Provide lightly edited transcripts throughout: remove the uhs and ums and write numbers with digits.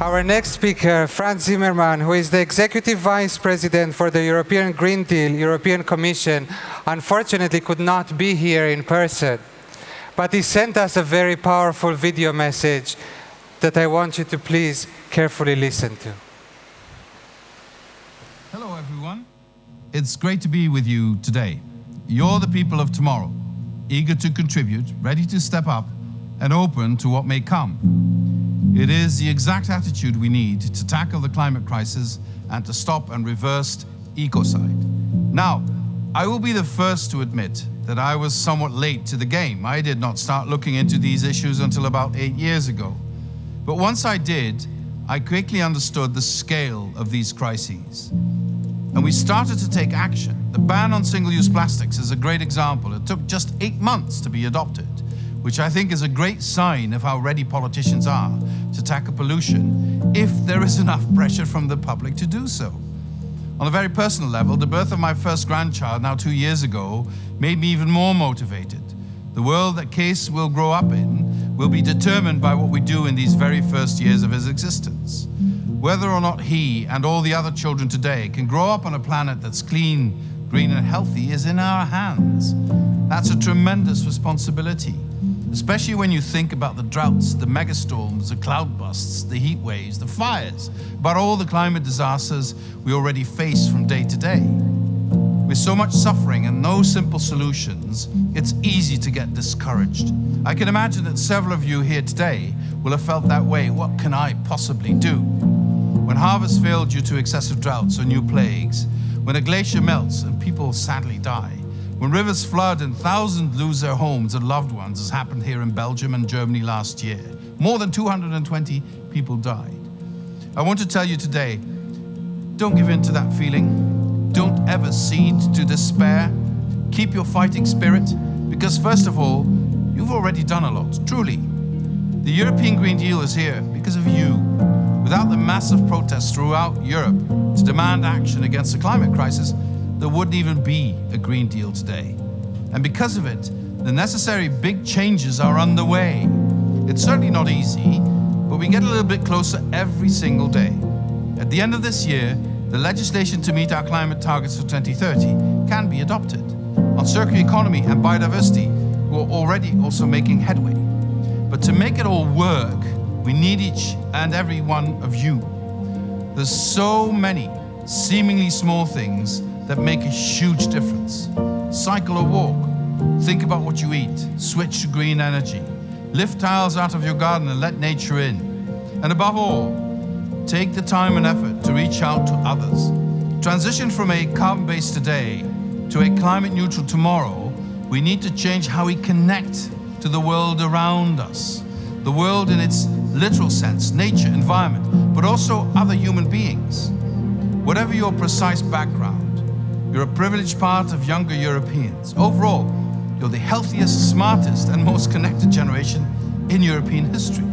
Our next speaker, Frans, who is the Executive Vice President for the European Green Deal, European Commission, unfortunately could not be here in person. But he sent us a very powerful video message that I want you to please carefully listen to. Hello, everyone. It's great to be with you today. You're the people of tomorrow, eager to contribute, ready to step up, and open to what may come. It is the exact attitude we need to tackle the climate crisis and to stop and reverse ecocide. Now, I will be the first to admit that I was somewhat late to the game. I did not start looking into these issues until about 8 years ago. But once I did, I quickly understood the scale of these crises. And we started to take action. The ban on single-use plastics is a great example. It took just 8 months to be adopted, which I think is a great sign of how ready politicians are to tackle pollution if there is enough pressure from the public to do so. On a very personal level, the birth of my first grandchild now 2 years ago made me even more motivated. The world that Kees will grow up in will be determined by what we do in these very first years of his existence. Whether or not he and all the other children today can grow up on a planet that's clean, green and healthy is in our hands. That's a tremendous responsibility, especially when you think about the droughts, the megastorms, the cloud busts, the heat waves, the fires, about all the climate disasters we already face from day to day. With so much suffering and no simple solutions, it's easy to get discouraged. I can imagine that several of you here today will have felt that way. What can I possibly do? When harvests fail due to excessive droughts or new plagues, when a glacier melts and people sadly die, when rivers flood and thousands lose their homes and loved ones, as happened here in Belgium and Germany last year. More than 220 people died. I want to tell you today, don't give in to that feeling. Don't ever cede to despair. Keep your fighting spirit, because first of all, you've already done a lot, truly. The European Green Deal is here because of you. Without the massive protests throughout Europe to demand action against the climate crisis, there wouldn't even be a Green Deal today. And because of it, the necessary big changes are underway. It's certainly not easy, but we get a little bit closer every single day. At the end of this year, the legislation to meet our climate targets for 2030 can be adopted. On circular economy and biodiversity, we're already also making headway. But to make it all work, we need each and every one of you. There's so many seemingly small things that make a huge difference. Cycle or walk. Think about what you eat. Switch to green energy. Lift tiles out of your garden and let nature in. And above all, take the time and effort to reach out to others. Transition from a carbon-based today to a climate-neutral tomorrow, we need to change how we connect to the world around us. The world in its literal sense, nature, environment, but also other human beings. Whatever your precise background, you're a privileged part of younger Europeans. Overall, you're the healthiest, smartest, and most connected generation in European history.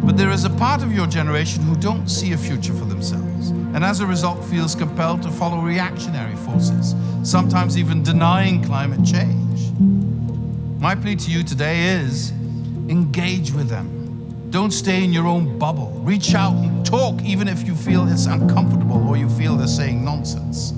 But there is a part of your generation who don't see a future for themselves, and as a result feels compelled to follow reactionary forces, sometimes even denying climate change. My plea to you today is, engage with them. Don't stay in your own bubble. Reach out and talk, even if you feel it's uncomfortable or you feel they're saying nonsense.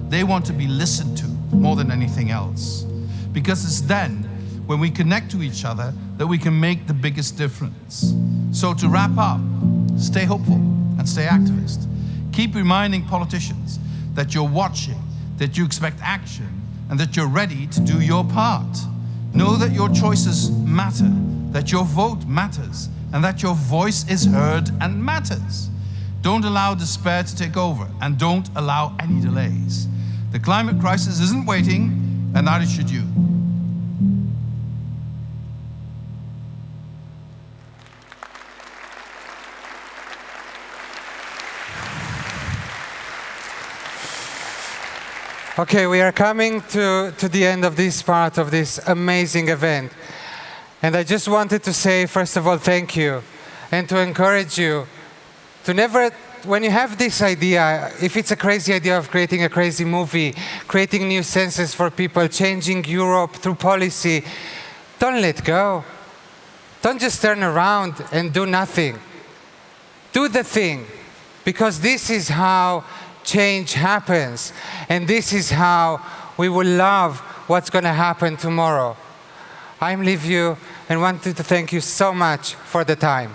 They want to be listened to more than anything else. Because it's then, when we connect to each other, that we can make the biggest difference. So to wrap up, stay hopeful and stay activist. Keep reminding politicians that you're watching, that you expect action, and that you're ready to do your part. Know that your choices matter, that your vote matters, and that your voice is heard and matters. Don't allow despair to take over, and don't allow any delays. The climate crisis isn't waiting, and neither should you. Okay, we are coming to the end of this part of this amazing event. And I just wanted to say, first of all, thank you. And to encourage you to never, when you have this idea, if it's a crazy idea of creating a crazy movie, creating new senses for people, changing Europe through policy, don't let go. Don't just turn around and do nothing. Do the thing, because this is how change happens, and this is how we will love what's going to happen tomorrow. I leave you and wanted to thank you so much for the time.